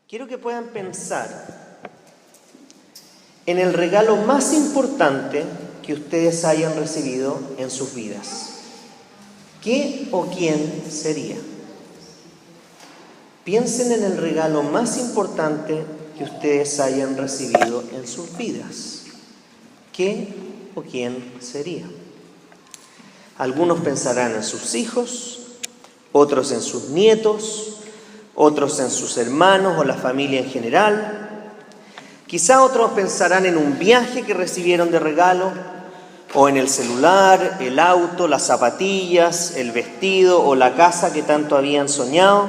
quiero que puedan pensar en el regalo más importante que ustedes hayan recibido en sus vidas. ¿Qué o quién sería? Piensen en el regalo más importante que ustedes hayan recibido en sus vidas. ¿Qué o quién sería? Algunos pensarán en sus hijos, otros en sus nietos, otros en sus hermanos o la familia en general. Quizá otros pensarán en un viaje que recibieron de regalo, o en el celular, el auto, las zapatillas, el vestido o la casa que tanto habían soñado.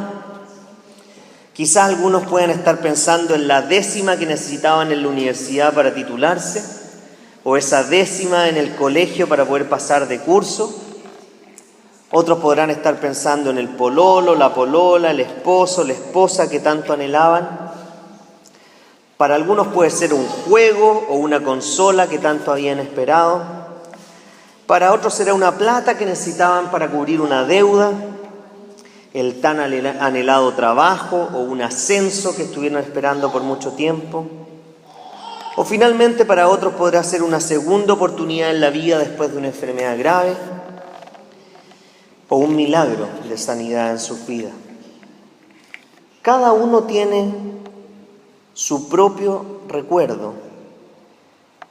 Quizá algunos puedan estar pensando en la décima que necesitaban en la universidad para titularse, o esa décima en el colegio para poder pasar de curso. Otros podrán estar pensando en el pololo, la polola, el esposo, la esposa que tanto anhelaban. Para algunos puede ser un juego o una consola que tanto habían esperado. Para otros será una plata que necesitaban para cubrir una deuda, el tan anhelado trabajo o un ascenso que estuvieron esperando por mucho tiempo. O finalmente para otros podrá ser una segunda oportunidad en la vida después de una enfermedad grave o un milagro de sanidad en su vida. Cada uno tiene su propio recuerdo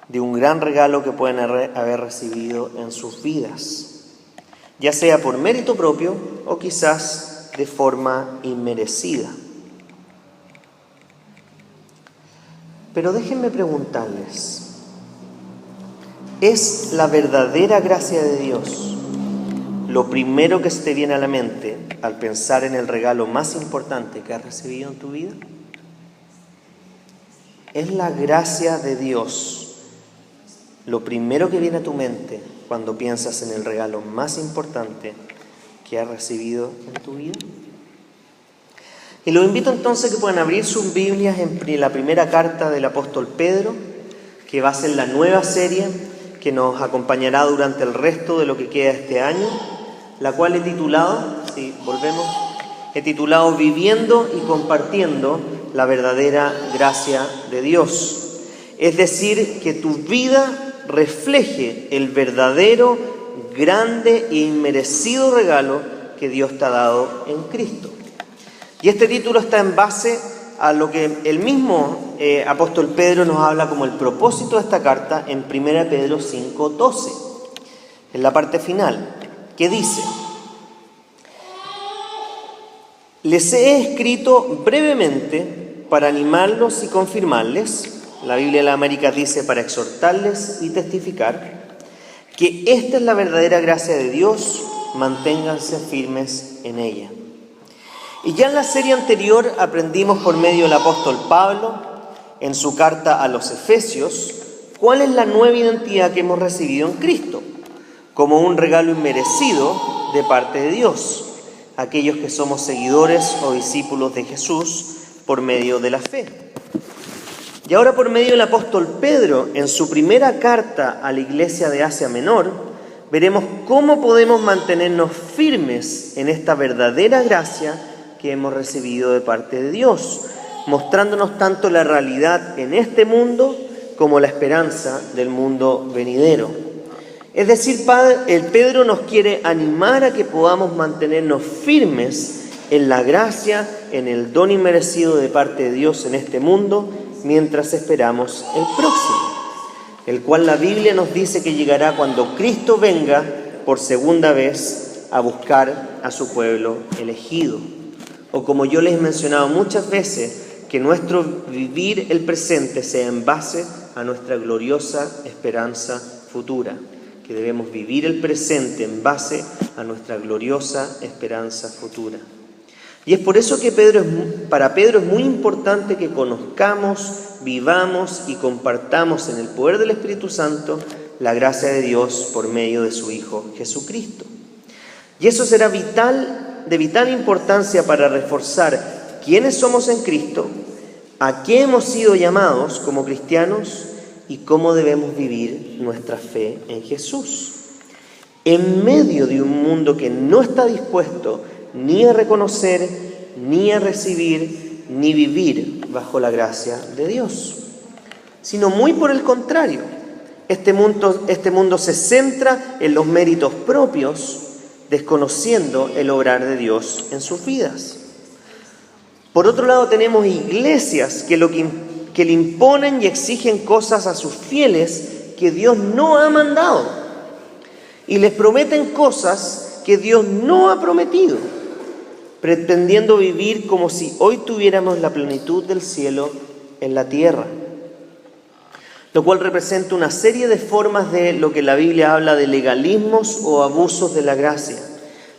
de un gran regalo que pueden haber recibido en sus vidas, ya sea por mérito propio o quizás de forma inmerecida. Pero déjenme preguntarles, ¿es la verdadera gracia de Dios lo primero que se te viene a la mente al pensar en el regalo más importante que has recibido en tu vida? ¿Es la gracia de Dios lo primero que viene a tu mente cuando piensas en el regalo más importante que has recibido en tu vida? Y los invito entonces a que puedan abrir sus Biblias en la primera carta del apóstol Pedro, que va a ser la nueva serie que nos acompañará durante el resto de lo que queda este año, la cual he titulado, Viviendo y compartiendo la verdadera gracia de Dios. Es decir, que tu vida refleje el verdadero, grande e inmerecido regalo que Dios te ha dado en Cristo. Y este título está en base a lo que el mismo apóstol Pedro nos habla como el propósito de esta carta en 1 Pedro 5:12, en la parte final, que dice: les he escrito brevemente para animarlos y confirmarles, la Biblia de las Américas dice para exhortarles y testificar, que esta es la verdadera gracia de Dios, manténganse firmes en ella. Y ya en la serie anterior aprendimos por medio del apóstol Pablo, en su carta a los Efesios, cuál es la nueva identidad que hemos recibido en Cristo, como un regalo inmerecido de parte de Dios, aquellos que somos seguidores o discípulos de Jesús por medio de la fe. Y ahora por medio del apóstol Pedro, en su primera carta a la iglesia de Asia Menor, veremos cómo podemos mantenernos firmes en esta verdadera gracia que hemos recibido de parte de Dios, mostrándonos tanto la realidad en este mundo como la esperanza del mundo venidero. Es decir, el Pedro nos quiere animar a que podamos mantenernos firmes en la gracia, en el don inmerecido de parte de Dios en este mundo, mientras esperamos el próximo, el cual la Biblia nos dice que llegará cuando Cristo venga por segunda vez a buscar a su pueblo elegido. O como yo les he mencionado muchas veces, que nuestro vivir el presente sea en base a nuestra gloriosa esperanza futura, que debemos vivir el presente en base a nuestra gloriosa esperanza futura. Y es por eso que para Pedro es muy importante que conozcamos, vivamos y compartamos en el poder del Espíritu Santo la gracia de Dios por medio de su Hijo Jesucristo. Y eso será de vital importancia para reforzar quiénes somos en Cristo, a qué hemos sido llamados como cristianos y cómo debemos vivir nuestra fe en Jesús. En medio de un mundo que no está dispuesto ni a reconocer, ni a recibir, ni vivir bajo la gracia de Dios, sino muy por el contrario. Este mundo se centra en los méritos propios, desconociendo el obrar de Dios en sus vidas. Por otro lado, tenemos iglesias que le imponen y exigen cosas a sus fieles que Dios no ha mandado, y les prometen cosas que Dios no ha prometido, pretendiendo vivir como si hoy tuviéramos la plenitud del cielo en la tierra, lo cual representa una serie de formas de lo que la Biblia habla de legalismos o abusos de la gracia,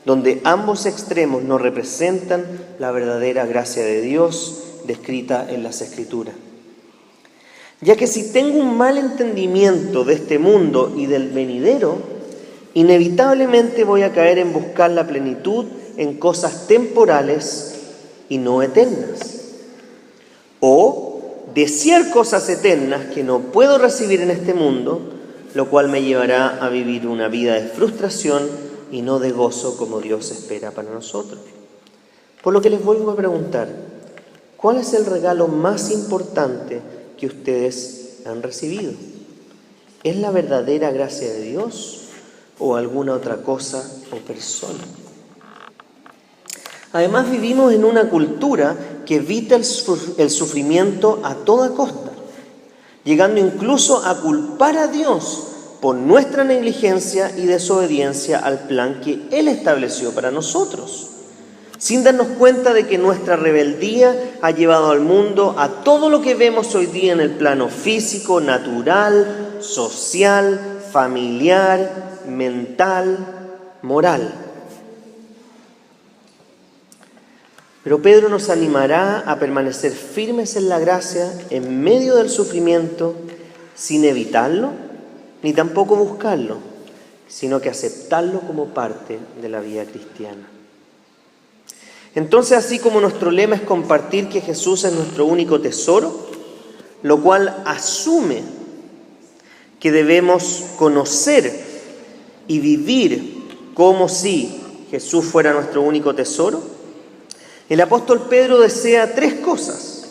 donde ambos extremos no representan la verdadera gracia de Dios descrita en las Escrituras. Ya que si tengo un mal entendimiento de este mundo y del venidero, inevitablemente voy a caer en buscar la plenitud en cosas temporales y no eternas, o desear cosas eternas que no puedo recibir en este mundo, lo cual me llevará a vivir una vida de frustración y no de gozo como Dios espera para nosotros. Por lo que les vuelvo a preguntar, ¿cuál es el regalo más importante que ustedes han recibido? ¿Es la verdadera gracia de Dios o alguna otra cosa o persona? Además, vivimos en una cultura que evita el sufrimiento a toda costa, llegando incluso a culpar a Dios por nuestra negligencia y desobediencia al plan que Él estableció para nosotros, sin darnos cuenta de que nuestra rebeldía ha llevado al mundo a todo lo que vemos hoy día en el plano físico, natural, social, familiar, mental, moral. Pero Pedro nos animará a permanecer firmes en la gracia en medio del sufrimiento, sin evitarlo, ni tampoco buscarlo, sino que aceptarlo como parte de la vida cristiana. Entonces, así como nuestro lema es compartir que Jesús es nuestro único tesoro, lo cual asume que debemos conocer y vivir como si Jesús fuera nuestro único tesoro, el apóstol Pedro desea tres cosas.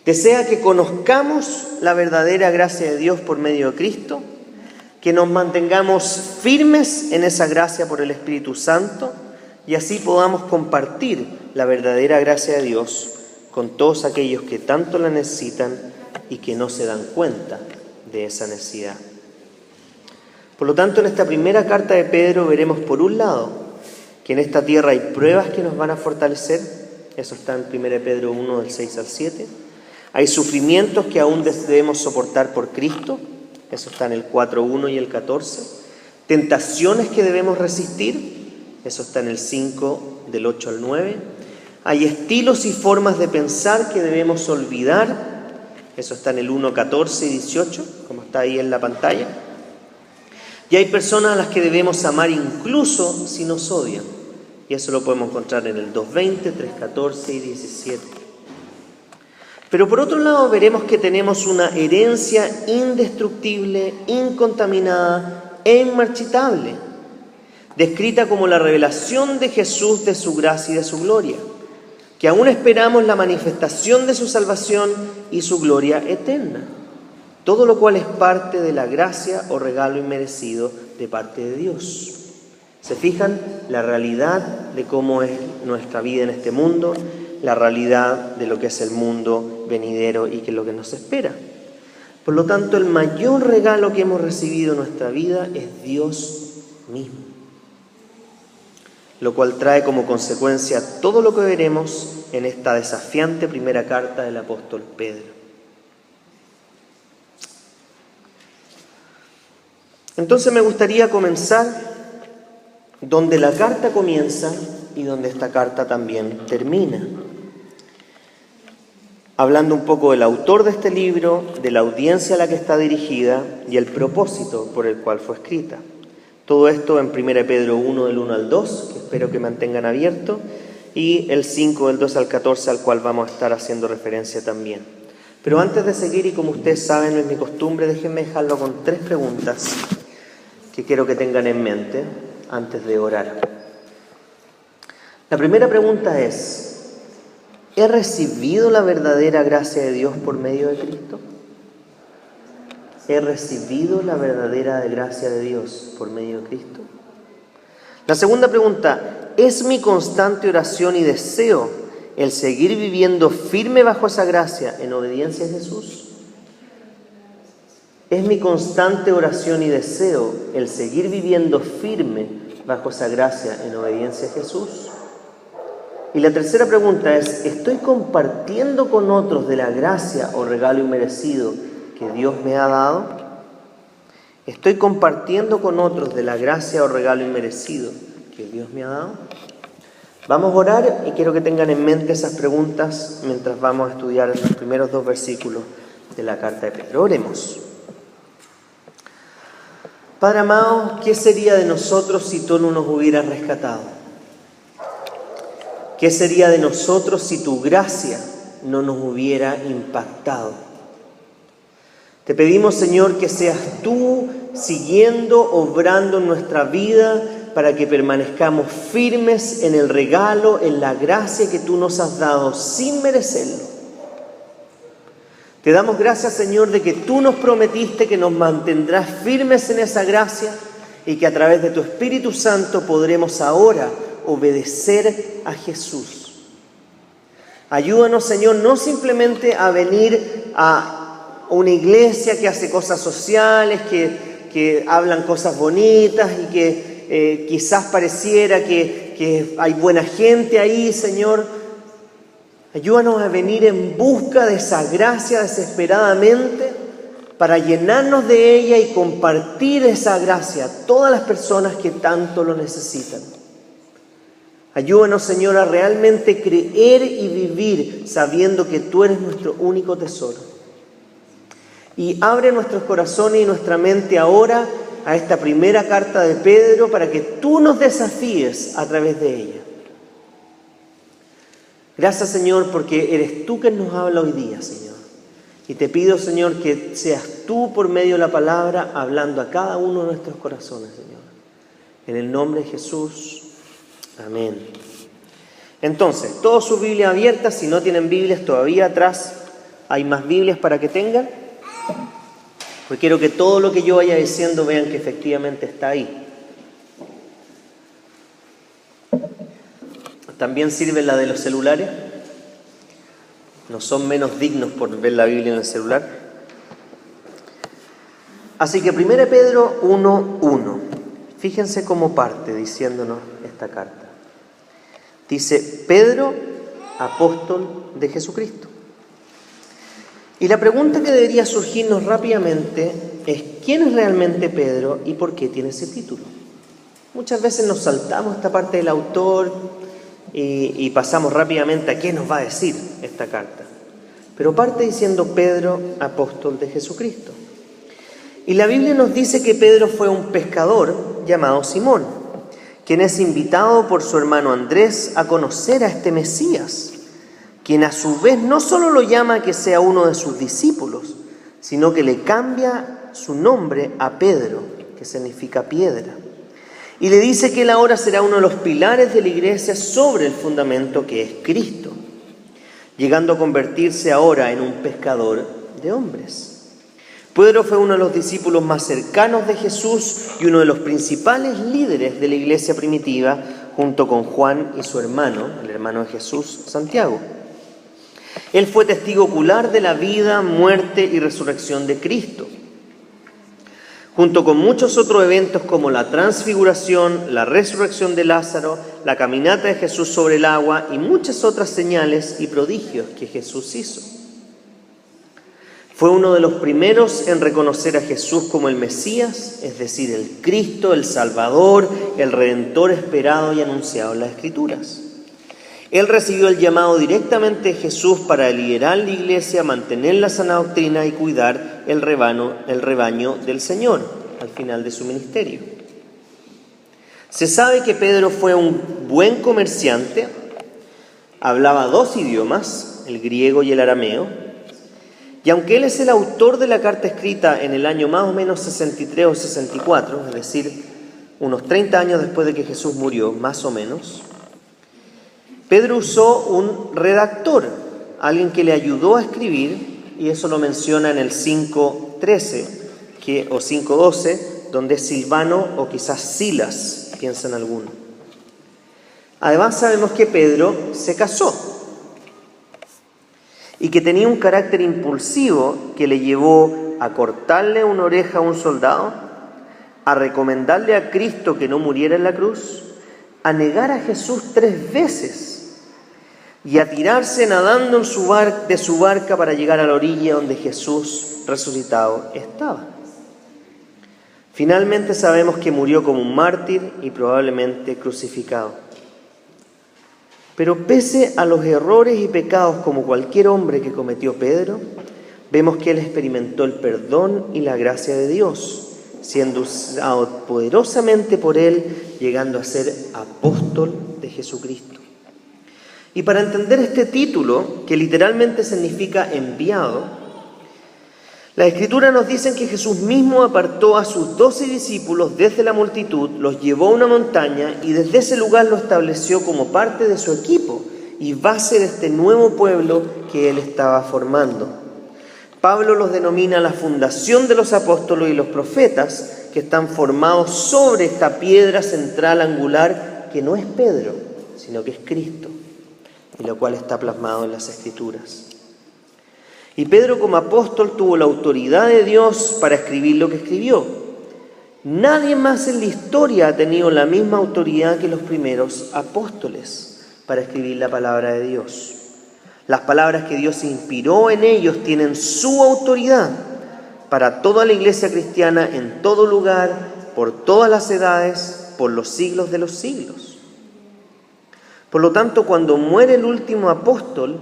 Desea que conozcamos la verdadera gracia de Dios por medio de Cristo, que nos mantengamos firmes en esa gracia por el Espíritu Santo y así podamos compartir la verdadera gracia de Dios con todos aquellos que tanto la necesitan y que no se dan cuenta de esa necesidad. Por lo tanto, en esta primera carta de Pedro veremos por un lado que en esta tierra hay pruebas que nos van a fortalecer, eso está en 1 Pedro 1, del 6 al 7. Hay sufrimientos que aún debemos soportar por Cristo, eso está en el 4:1 y el 14. Tentaciones que debemos resistir, eso está en el 5, del 8 al 9. Hay estilos y formas de pensar que debemos olvidar, eso está en el 1, 14 y 18, como está ahí en la pantalla. Y hay personas a las que debemos amar incluso si nos odian. Y eso lo podemos encontrar en el 2:20, 3:14 y 17. Pero por otro lado veremos que tenemos una herencia indestructible, incontaminada e inmarchitable, descrita como la revelación de Jesús, de su gracia y de su gloria, que aún esperamos la manifestación de su salvación y su gloria eterna. Todo lo cual es parte de la gracia o regalo inmerecido de parte de Dios. ¿Se fijan? La realidad de cómo es nuestra vida en este mundo, la realidad de lo que es el mundo venidero y que es lo que nos espera. Por lo tanto, el mayor regalo que hemos recibido en nuestra vida es Dios mismo, lo cual trae como consecuencia todo lo que veremos en esta desafiante primera carta del apóstol Pedro. Entonces me gustaría comenzar donde la carta comienza y donde esta carta también termina, hablando un poco del autor de este libro, de la audiencia a la que está dirigida y el propósito por el cual fue escrita. Todo esto en 1 Pedro 1, del 1 al 2, que espero que mantengan abierto, y el 5, del 2 al 14, al cual vamos a estar haciendo referencia también. Pero antes de seguir, y como ustedes saben, no es mi costumbre, déjenme dejarlo con 3 preguntas que quiero que tengan en mente antes de orar. La primera pregunta es: ¿he recibido la verdadera gracia de Dios por medio de Cristo? ¿He recibido la verdadera gracia de Dios por medio de Cristo? La segunda pregunta, ¿es mi constante oración y deseo el seguir viviendo firme bajo esa gracia en obediencia a Jesús? ¿Es mi constante oración y deseo el seguir viviendo firme bajo esa gracia en obediencia a Jesús? Y la tercera pregunta es, ¿estoy compartiendo con otros de la gracia o regalo inmerecido que Dios me ha dado? ¿Estoy compartiendo con otros de la gracia o regalo inmerecido que Dios me ha dado? Vamos a orar y quiero que tengan en mente esas preguntas mientras vamos a estudiar los primeros 2 versículos de la carta de Pedro. Oremos. Padre amado, ¿qué sería de nosotros si tú no nos hubieras rescatado? ¿Qué sería de nosotros si tu gracia no nos hubiera impactado? Te pedimos, Señor, que seas tú siguiendo, obrando en nuestra vida para que permanezcamos firmes en el regalo, en la gracia que tú nos has dado sin merecerlo. Te damos gracias, Señor, de que tú nos prometiste que nos mantendrás firmes en esa gracia y que a través de tu Espíritu Santo podremos ahora obedecer a Jesús. Ayúdanos, Señor, no simplemente a venir a una iglesia que hace cosas sociales, que hablan cosas bonitas y que quizás pareciera que hay buena gente ahí, Señor. Ayúdanos a venir en busca de esa gracia desesperadamente para llenarnos de ella y compartir esa gracia a todas las personas que tanto lo necesitan. Ayúdanos, Señor, a realmente creer y vivir sabiendo que tú eres nuestro único tesoro. Y abre nuestros corazones y nuestra mente ahora a esta primera carta de Pedro para que tú nos desafíes a través de ella. Gracias, Señor, porque eres tú quien nos habla hoy día, Señor. Y te pido, Señor, que seas tú por medio de la palabra hablando a cada uno de nuestros corazones, Señor. En el nombre de Jesús. Amén. Entonces, todas sus Biblias abiertas. Si no tienen Biblias, todavía atrás hay más Biblias para que tengan. Porque quiero que todo lo que yo vaya diciendo vean que efectivamente está ahí. También sirve la de los celulares. No son menos dignos por ver la Biblia en el celular. Así que 1 Pedro 1:1. Fíjense cómo parte diciéndonos esta carta. Dice, Pedro, apóstol de Jesucristo. Y la pregunta que debería surgirnos rápidamente es, ¿quién es realmente Pedro y por qué tiene ese título? Muchas veces nos saltamos esta parte del autor y pasamos rápidamente a qué nos va a decir esta carta. Pero parte diciendo Pedro, apóstol de Jesucristo. Y la Biblia nos dice que Pedro fue un pescador llamado Simón, quien es invitado por su hermano Andrés a conocer a este Mesías, quien a su vez no solo lo llama a que sea uno de sus discípulos, sino que le cambia su nombre a Pedro, que significa piedra. Y le dice que él ahora será uno de los pilares de la iglesia sobre el fundamento que es Cristo, llegando a convertirse ahora en un pescador de hombres. Pedro fue uno de los discípulos más cercanos de Jesús y uno de los principales líderes de la iglesia primitiva, junto con Juan y su hermano, el hermano de Jesús, Santiago. Él fue testigo ocular de la vida, muerte y resurrección de Cristo, junto con muchos otros eventos como la transfiguración, la resurrección de Lázaro, la caminata de Jesús sobre el agua y muchas otras señales y prodigios que Jesús hizo. Fue uno de los primeros en reconocer a Jesús como el Mesías, es decir, el Cristo, el Salvador, el Redentor esperado y anunciado en las Escrituras. Él recibió el llamado directamente de Jesús para liderar la iglesia, mantener la sana doctrina y cuidar el rebaño del Señor al final de su ministerio. Se sabe que Pedro fue un buen comerciante, hablaba 2 idiomas, el griego y el arameo, y aunque él es el autor de la carta escrita en el año más o menos 63 o 64, es decir, unos 30 años después de que Jesús murió, más o menos, Pedro usó un redactor, alguien que le ayudó a escribir, y eso lo menciona en el 5:13 o 5:12, donde es Silvano o quizás Silas, piensan algunos. Además sabemos que Pedro se casó y que tenía un carácter impulsivo que le llevó a cortarle una oreja a un soldado, a recomendarle a Cristo que no muriera en la cruz, a negar a Jesús 3 veces y a tirarse nadando de su barca para llegar a la orilla donde Jesús resucitado estaba. Finalmente sabemos que murió como un mártir y probablemente crucificado. Pero pese a los errores y pecados como cualquier hombre que cometió Pedro, vemos que él experimentó el perdón y la gracia de Dios, siendo usado poderosamente por él, llegando a ser apóstol de Jesucristo. Y para entender este título, que literalmente significa enviado, las Escrituras nos dicen que Jesús mismo apartó a sus 12 discípulos desde la multitud, los llevó a una montaña y desde ese lugar lo estableció como parte de su equipo y base de este nuevo pueblo que él estaba formando. Pablo los denomina la fundación de los apóstoles y los profetas, que están formados sobre esta piedra central angular que no es Pedro, sino que es Cristo, y lo cual está plasmado en las Escrituras. Y Pedro como apóstol tuvo la autoridad de Dios para escribir lo que escribió. Nadie más en la historia ha tenido la misma autoridad que los primeros apóstoles para escribir la palabra de Dios. Las palabras que Dios inspiró en ellos tienen su autoridad para toda la iglesia cristiana en todo lugar, por todas las edades, por los siglos de los siglos. Por lo tanto, cuando muere el último apóstol,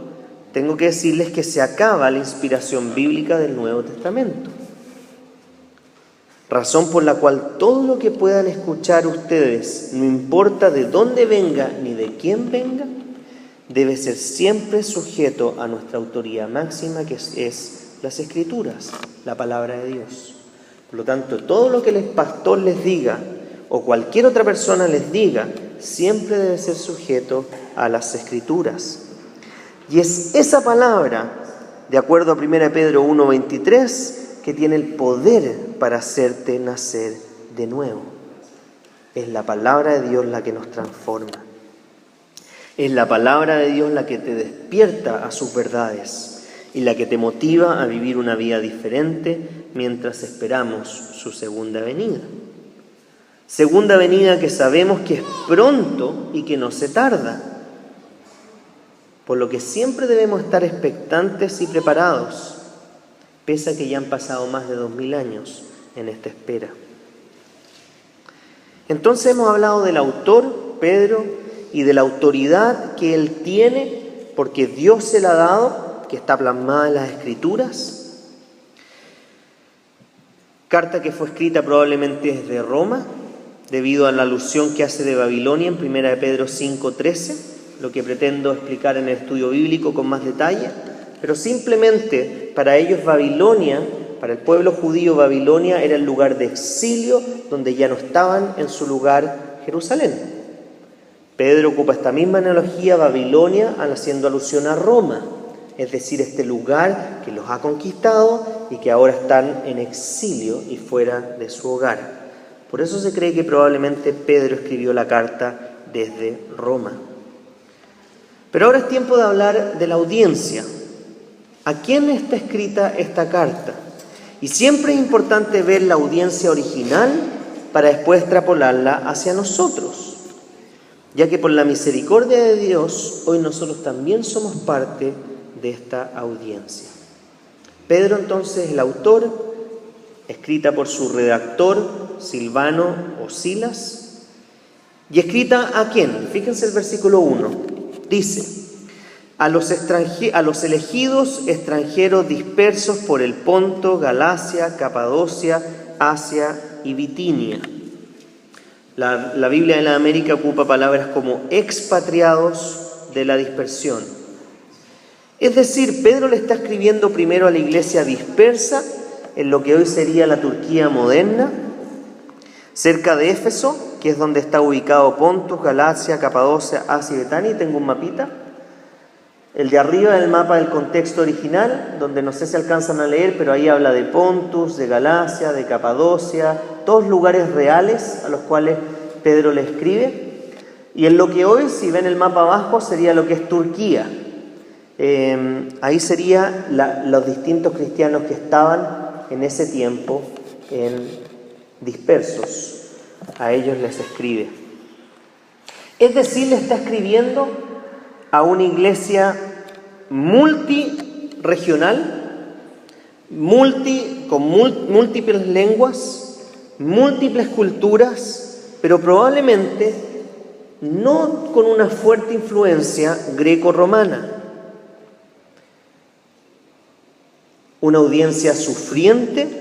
tengo que decirles que se acaba la inspiración bíblica del Nuevo Testamento. Razón por la cual todo lo que puedan escuchar ustedes, no importa de dónde venga ni de quién venga, debe ser siempre sujeto a nuestra autoridad máxima, que es las Escrituras, la palabra de Dios. Por lo tanto, todo lo que el pastor les diga o cualquier otra persona les diga, siempre debe ser sujeto a las Escrituras. Y es esa palabra, de acuerdo a 1 Pedro 1:23, que tiene el poder para hacerte nacer de nuevo. Es la palabra de Dios la que nos transforma. Es la palabra de Dios la que te despierta a sus verdades y la que te motiva a vivir una vida diferente mientras esperamos su segunda venida. Segunda venida que sabemos que es pronto y que no se tarda. Por lo que siempre debemos estar expectantes y preparados, pese a que ya han pasado más de 2000 años en esta espera. Entonces hemos hablado del autor, Pedro, y de la autoridad que él tiene, porque Dios se la ha dado, que está plasmada en las Escrituras. Carta que fue escrita probablemente desde Roma, debido a la alusión que hace de Babilonia en 1 Pedro 5:13. Lo que pretendo explicar en el estudio bíblico con más detalle, pero simplemente para ellos Babilonia, para el pueblo judío, Babilonia era el lugar de exilio donde ya no estaban en su lugar Jerusalén. Pedro ocupa esta misma analogía, Babilonia, haciendo alusión a Roma, es decir, este lugar que los ha conquistado y que ahora están en exilio y fuera de su hogar. Por eso se cree que probablemente Pedro escribió la carta desde Roma. Pero ahora es tiempo de hablar de la audiencia. ¿A quién está escrita esta carta? Y siempre es importante ver la audiencia original para después extrapolarla hacia nosotros, ya que por la misericordia de Dios, hoy nosotros también somos parte de esta audiencia. Pedro entonces es el autor, escrita por su redactor, Silvano o Silas. ¿Y escrita a quién? Fíjense el versículo 1. Dice, a los elegidos extranjeros dispersos por el Ponto, Galacia, Capadocia, Asia y Bitinia. La Biblia de la América ocupa palabras como expatriados de la dispersión. Es decir, Pedro le está escribiendo primero a la iglesia dispersa en lo que hoy sería la Turquía moderna, cerca de Éfeso, que es donde está ubicado Pontus, Galacia, Capadocia, Asia y Betania. Tengo un mapita. El de arriba es el mapa del contexto original, donde no sé si alcanzan a leer, pero ahí habla de Pontus, de Galacia, de Capadocia, todos lugares reales a los cuales Pedro le escribe. Y en lo que hoy, si ven el mapa abajo, sería lo que es Turquía. Ahí serían los distintos cristianos que estaban en ese tiempo dispersos. A ellos les escribe. Es decir, le está escribiendo a una iglesia multiregional, con múltiples lenguas, múltiples culturas, pero probablemente no con una fuerte influencia greco-romana. Una audiencia sufriente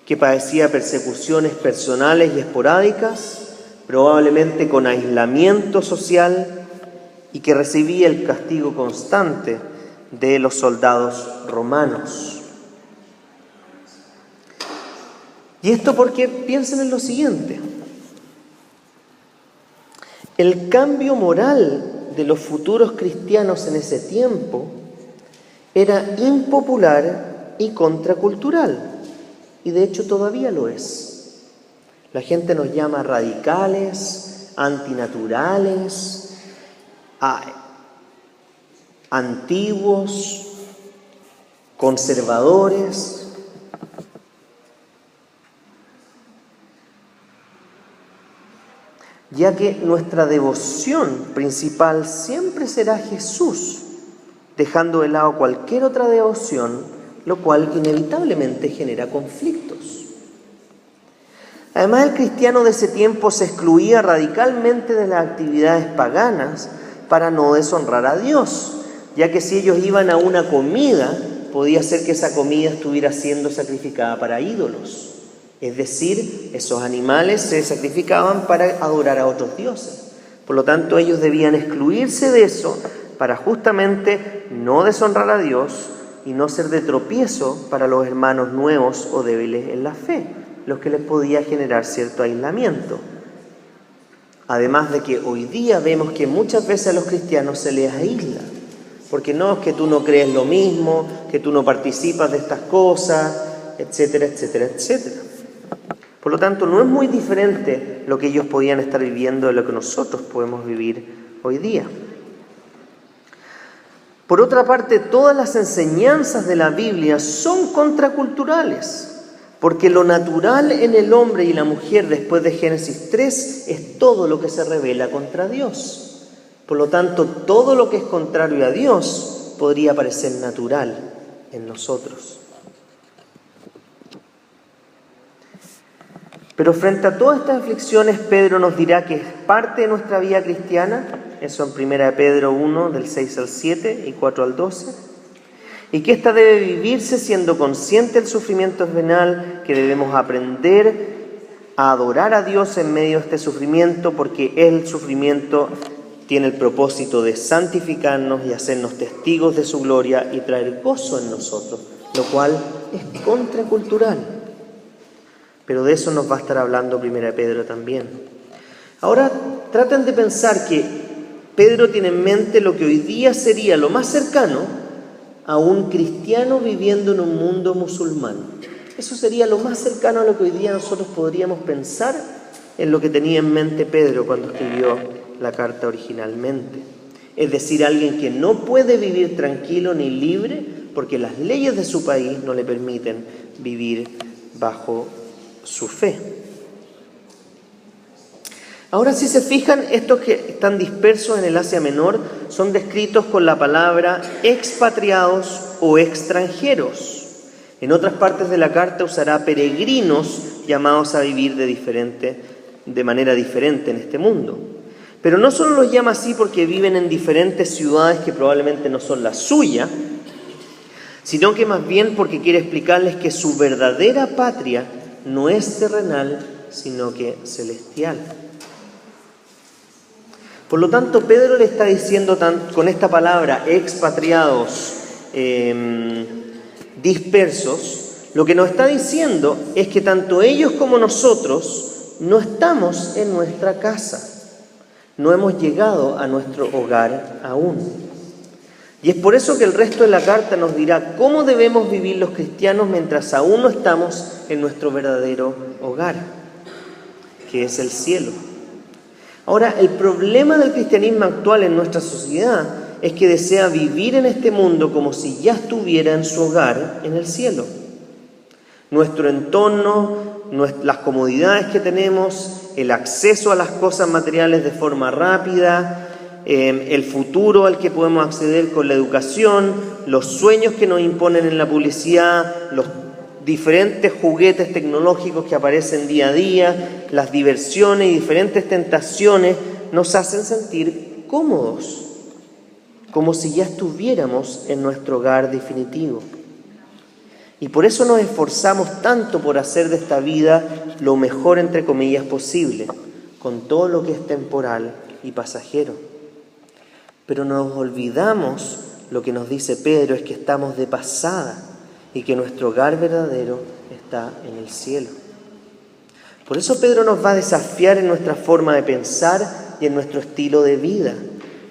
que padecía persecuciones personales y esporádicas, probablemente con aislamiento social, y que recibía el castigo constante de los soldados romanos. Y esto porque piensen en lo siguiente: el cambio moral de los futuros cristianos en ese tiempo era impopular y contracultural, y de hecho todavía lo es. La gente nos llama radicales, antinaturales, antiguos, conservadores. Ya que nuestra devoción principal siempre será Jesús, dejando de lado cualquier otra devoción, lo cual inevitablemente genera conflictos. Además, el cristiano de ese tiempo se excluía radicalmente de las actividades paganas para no deshonrar a Dios, ya que si ellos iban a una comida, podía ser que esa comida estuviera siendo sacrificada para ídolos. Es decir, esos animales se sacrificaban para adorar a otros dioses. Por lo tanto, ellos debían excluirse de eso para justamente no deshonrar a Dios y no ser de tropiezo para los hermanos nuevos o débiles en la fe, los que les podía generar cierto aislamiento. Además de que hoy día vemos que muchas veces a los cristianos se les aísla, porque no es que tú no crees lo mismo, que tú no participas de estas cosas, etcétera, etcétera, etcétera. Por lo tanto, no es muy diferente lo que ellos podían estar viviendo de lo que nosotros podemos vivir hoy día. Por otra parte, todas las enseñanzas de la Biblia son contraculturales, porque lo natural en el hombre y la mujer después de Génesis 3 es todo lo que se revela contra Dios. Por lo tanto, todo lo que es contrario a Dios podría parecer natural en nosotros. Pero frente a todas estas aflicciones, Pedro nos dirá que es parte de nuestra vida cristiana, eso en 1 Pedro 1, del 6 al 7 y 4 al 12, y que ésta debe vivirse siendo consciente del sufrimiento venal, que debemos aprender a adorar a Dios en medio de este sufrimiento, porque el sufrimiento tiene el propósito de santificarnos y hacernos testigos de su gloria y traer gozo en nosotros, lo cual es contracultural. Pero de eso nos va a estar hablando 1 Pedro también. Ahora traten de pensar que Pedro tiene en mente lo que hoy día sería lo más cercano a un cristiano viviendo en un mundo musulmán. Eso sería lo más cercano a lo que hoy día nosotros podríamos pensar en lo que tenía en mente Pedro cuando escribió la carta originalmente. Es decir, alguien que no puede vivir tranquilo ni libre porque las leyes de su país no le permiten vivir bajo su fe. Ahora, si se fijan, estos que están dispersos en el Asia Menor son descritos con la palabra expatriados o extranjeros. En otras partes de la carta usará peregrinos llamados a vivir de manera diferente en este mundo. Pero no solo los llama así porque viven en diferentes ciudades que probablemente no son la suya, sino que más bien porque quiere explicarles que su verdadera patria no es terrenal, sino que celestial. Por lo tanto, Pedro le está diciendo con esta palabra expatriados, dispersos, lo que nos está diciendo es que tanto ellos como nosotros no estamos en nuestra casa. No hemos llegado a nuestro hogar aún. Y es por eso que el resto de la carta nos dirá cómo debemos vivir los cristianos mientras aún no estamos en nuestro verdadero hogar, que es el cielo. Ahora, el problema del cristianismo actual en nuestra sociedad es que desea vivir en este mundo como si ya estuviera en su hogar en el cielo. Nuestro entorno, las comodidades que tenemos, el acceso a las cosas materiales de forma rápida, el futuro al que podemos acceder con la educación, los sueños que nos imponen en la publicidad, los diferentes juguetes tecnológicos que aparecen día a día, las diversiones y diferentes tentaciones nos hacen sentir cómodos, como si ya estuviéramos en nuestro hogar definitivo. Y por eso nos esforzamos tanto por hacer de esta vida lo mejor, entre comillas, posible, con todo lo que es temporal y pasajero. Pero nos olvidamos, lo que nos dice Pedro es que estamos de pasada y que nuestro hogar verdadero está en el cielo. Por eso Pedro nos va a desafiar en nuestra forma de pensar y en nuestro estilo de vida,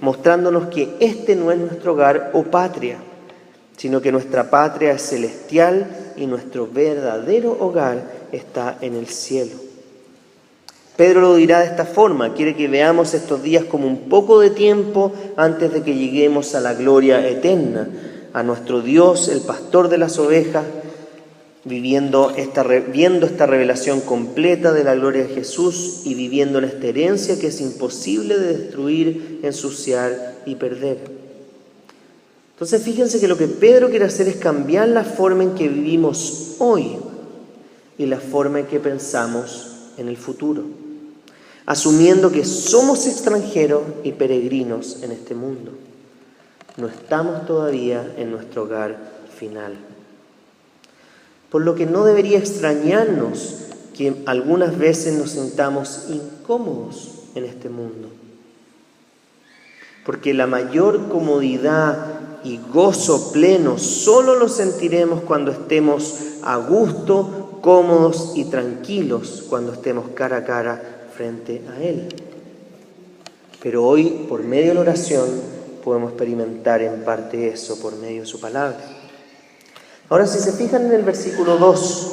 mostrándonos que este no es nuestro hogar o patria, sino que nuestra patria es celestial y nuestro verdadero hogar está en el cielo. Pedro lo dirá de esta forma: quiere que veamos estos días como un poco de tiempo antes de que lleguemos a la gloria eterna, a nuestro Dios, el pastor de las ovejas, viendo esta revelación completa de la gloria de Jesús y viviendo en esta herencia que es imposible de destruir, ensuciar y perder. Entonces fíjense que lo que Pedro quiere hacer es cambiar la forma en que vivimos hoy y la forma en que pensamos en el futuro, asumiendo que somos extranjeros y peregrinos en este mundo. No estamos todavía en nuestro hogar final. Por lo que no debería extrañarnos que algunas veces nos sintamos incómodos en este mundo, porque la mayor comodidad y gozo pleno solo lo sentiremos cuando estemos a gusto, cómodos y tranquilos, cuando estemos cara a cara frente a Él. Pero hoy, por medio de la oración, podemos experimentar en parte eso por medio de su palabra. Ahora, si se fijan en el versículo 2,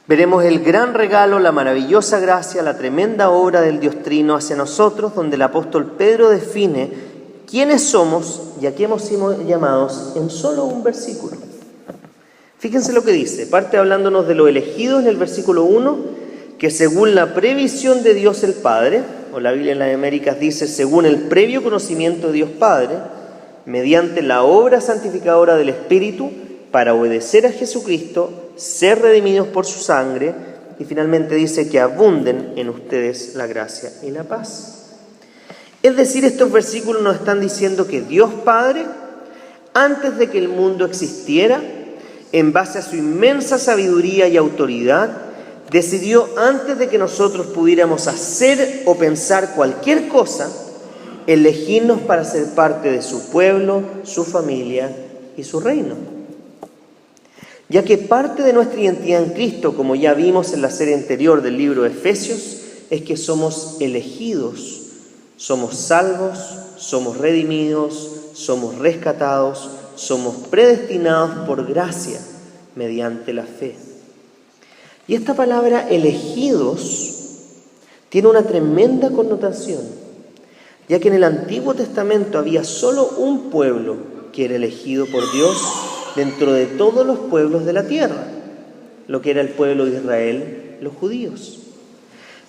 veremos el gran regalo, la maravillosa gracia, la tremenda obra del Dios Trino hacia nosotros, donde el apóstol Pedro define quiénes somos y a qué hemos sido llamados en solo un versículo. Fíjense lo que dice. Parte hablándonos de lo elegido en el versículo 1, que según la previsión de Dios el Padre, o la Biblia en las Américas dice según el previo conocimiento de Dios Padre, mediante la obra santificadora del Espíritu, para obedecer a Jesucristo, ser redimidos por su sangre, y finalmente dice que abunden en ustedes la gracia y la paz. Es decir, estos versículos nos están diciendo que Dios Padre, antes de que el mundo existiera, en base a su inmensa sabiduría y autoridad, decidió antes de que nosotros pudiéramos hacer o pensar cualquier cosa, elegirnos para ser parte de su pueblo, su familia y su reino. Ya que parte de nuestra identidad en Cristo, como ya vimos en la serie anterior del libro de Efesios, es que somos elegidos. Somos salvos, somos redimidos, somos rescatados, somos predestinados por gracia mediante la fe. Y esta palabra elegidos tiene una tremenda connotación, ya que en el Antiguo Testamento había solo un pueblo que era elegido por Dios dentro de todos los pueblos de la tierra, lo que era el pueblo de Israel, los judíos.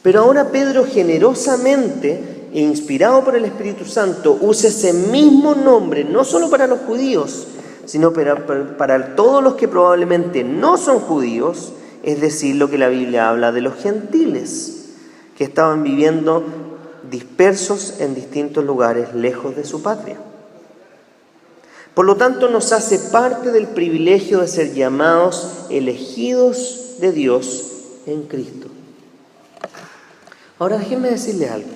Pero ahora Pedro generosamente e inspirado por el Espíritu Santo, usa ese mismo nombre, no solo para los judíos, sino para todos los que probablemente no son judíos, es decir, lo que la Biblia habla de los gentiles, que estaban viviendo dispersos en distintos lugares, lejos de su patria. Por lo tanto, nos hace parte del privilegio de ser llamados elegidos de Dios en Cristo. Ahora déjenme decirles algo.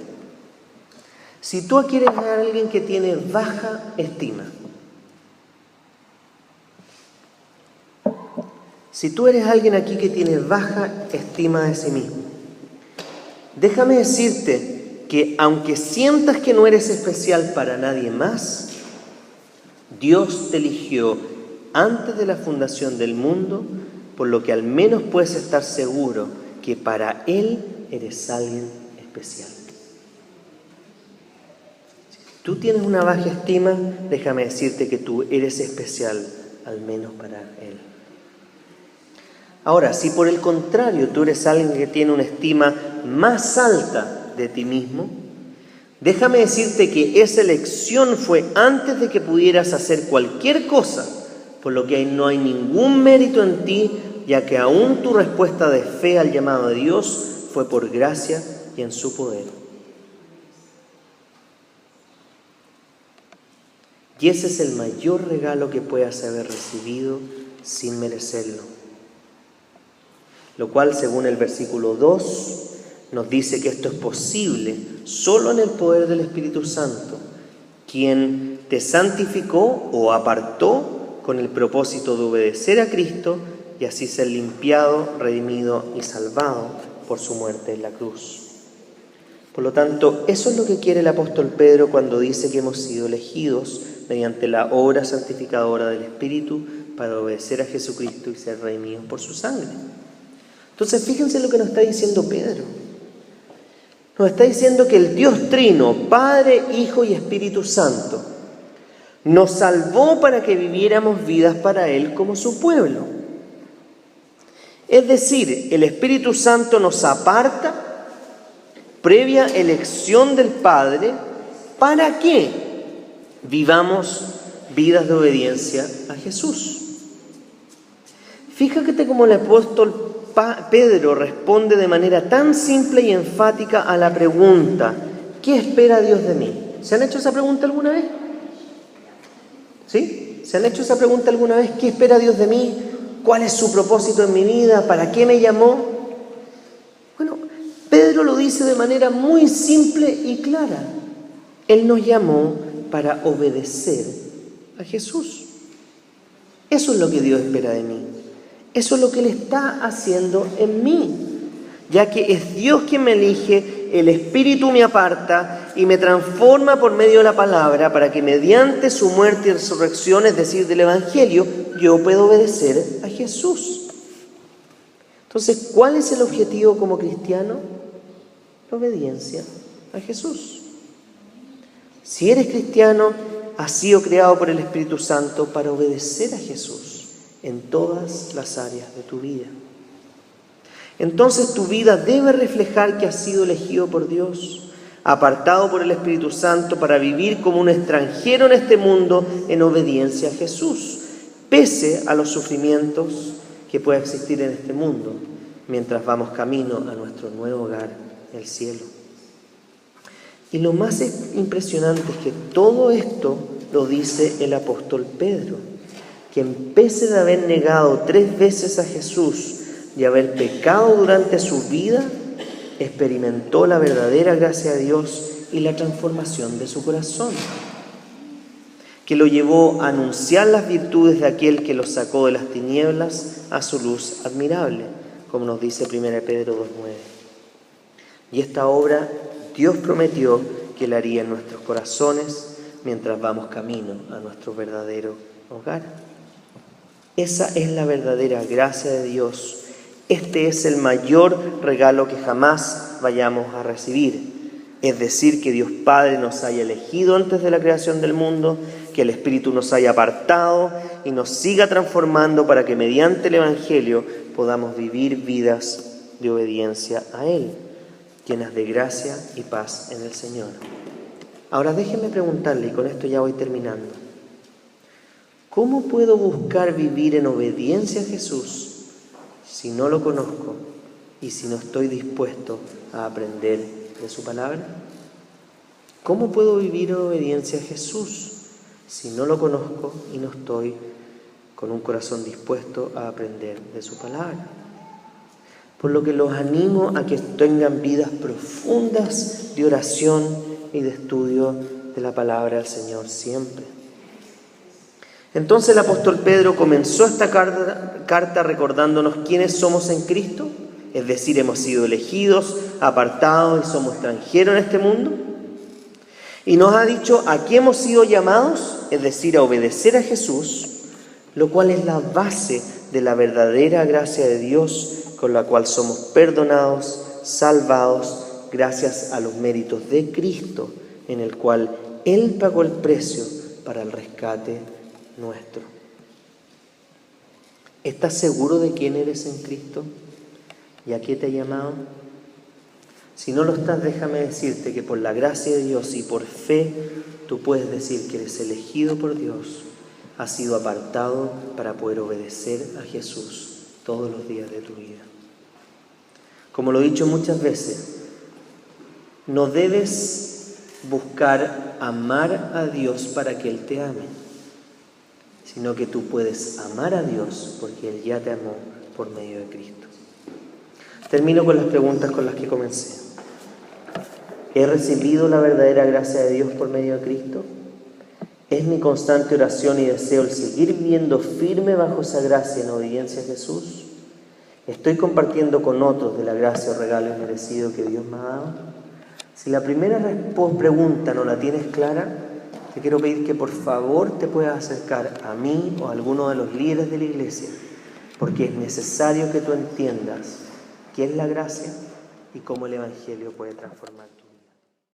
Si tú quieres a alguien que tiene baja estima, Si tú eres alguien aquí que tiene baja estima de sí mismo, déjame decirte que aunque sientas que no eres especial para nadie más, Dios te eligió antes de la fundación del mundo, por lo que al menos puedes estar seguro que para Él eres alguien especial. Si tú tienes una baja estima, déjame decirte que tú eres especial, al menos para Él. Ahora, si por el contrario tú eres alguien que tiene una estima más alta de ti mismo, déjame decirte que esa elección fue antes de que pudieras hacer cualquier cosa, por lo que no hay ningún mérito en ti, ya que aún tu respuesta de fe al llamado de Dios fue por gracia y en su poder. Y ese es el mayor regalo que puedas haber recibido sin merecerlo. Lo cual, según el versículo 2, nos dice que esto es posible solo en el poder del Espíritu Santo, quien te santificó o apartó con el propósito de obedecer a Cristo y así ser limpiado, redimido y salvado por su muerte en la cruz. Por lo tanto, eso es lo que quiere el apóstol Pedro cuando dice que hemos sido elegidos mediante la obra santificadora del Espíritu para obedecer a Jesucristo y ser redimidos por su sangre. Entonces, fíjense lo que nos está diciendo Pedro. Nos está diciendo que el Dios Trino, Padre, Hijo y Espíritu Santo, nos salvó para que viviéramos vidas para Él como su pueblo. Es decir, el Espíritu Santo nos aparta, previa elección del Padre, para que vivamos vidas de obediencia a Jesús. Fíjate cómo el apóstol Pedro responde de manera tan simple y enfática a la pregunta: ¿qué espera Dios de mí? ¿Se han hecho esa pregunta alguna vez? ¿Sí? ¿Se han hecho esa pregunta alguna vez? ¿Qué espera Dios de mí? ¿Cuál es su propósito en mi vida? ¿Para qué me llamó? Bueno, Pedro lo dice de manera muy simple y clara. Él nos llamó para obedecer a Jesús. Eso es lo que Dios espera de mí. Eso es lo que Él está haciendo en mí, ya que es Dios quien me elige, el Espíritu me aparta y me transforma por medio de la palabra para que mediante su muerte y resurrección, es decir, del Evangelio, yo pueda obedecer a Jesús. Entonces, ¿cuál es el objetivo como cristiano? La obediencia a Jesús. Si eres cristiano, has sido creado por el Espíritu Santo para obedecer a Jesús en todas las áreas de tu vida. Entonces tu vida debe reflejar que has sido elegido por Dios, apartado por el Espíritu Santo para vivir como un extranjero en este mundo en obediencia a Jesús, pese a los sufrimientos que pueda existir en este mundo, mientras vamos camino a nuestro nuevo hogar, el cielo. Y lo más impresionante es que todo esto lo dice el apóstol Pedro, quien pese de haber negado 3 veces a Jesús y haber pecado durante su vida, experimentó la verdadera gracia de Dios y la transformación de su corazón, que lo llevó a anunciar las virtudes de aquel que lo sacó de las tinieblas a su luz admirable, como nos dice 1 Pedro 2:9. Y esta obra Dios prometió que la haría en nuestros corazones mientras vamos camino a nuestro verdadero hogar. Esa es la verdadera gracia de Dios. Este es el mayor regalo que jamás vayamos a recibir. Es decir, que Dios Padre nos haya elegido antes de la creación del mundo, que el Espíritu nos haya apartado y nos siga transformando para que mediante el Evangelio podamos vivir vidas de obediencia a Él, llenas de gracia y paz en el Señor. Ahora déjenme preguntarle, y con esto ya voy terminando: ¿cómo puedo buscar vivir en obediencia a Jesús si no lo conozco y si no estoy dispuesto a aprender de su palabra? ¿Cómo puedo vivir en obediencia a Jesús si no lo conozco y no estoy con un corazón dispuesto a aprender de su palabra? Por lo que los animo a que tengan vidas profundas de oración y de estudio de la palabra del Señor siempre. Entonces el apóstol Pedro comenzó esta carta recordándonos quiénes somos en Cristo, es decir, hemos sido elegidos, apartados y somos extranjeros en este mundo. Y nos ha dicho a qué hemos sido llamados, es decir, a obedecer a Jesús, lo cual es la base de la verdadera gracia de Dios, con la cual somos perdonados, salvados, gracias a los méritos de Cristo, en el cual Él pagó el precio para el rescate nuestro. ¿Estás seguro de quién eres en Cristo y a qué te ha llamado? Si no lo estás, déjame decirte que por la gracia de Dios y por fe, tú puedes decir que eres elegido por Dios, has sido apartado para poder obedecer a Jesús todos los días de tu vida. Como lo he dicho muchas veces, no debes buscar amar a Dios para que Él te ame, sino que tú puedes amar a Dios porque Él ya te amó por medio de Cristo. Termino con las preguntas con las que comencé. ¿He recibido la verdadera gracia de Dios por medio de Cristo? ¿Es mi constante oración y deseo el seguir viviendo firme bajo esa gracia en obediencia a Jesús? ¿Estoy compartiendo con otros de la gracia o regalo inmerecido que Dios me ha dado? Si la primera pregunta no la tienes clara, te quiero pedir que por favor te puedas acercar a mí o a alguno de los líderes de la iglesia, porque es necesario que tú entiendas qué es la gracia y cómo el Evangelio puede transformarte.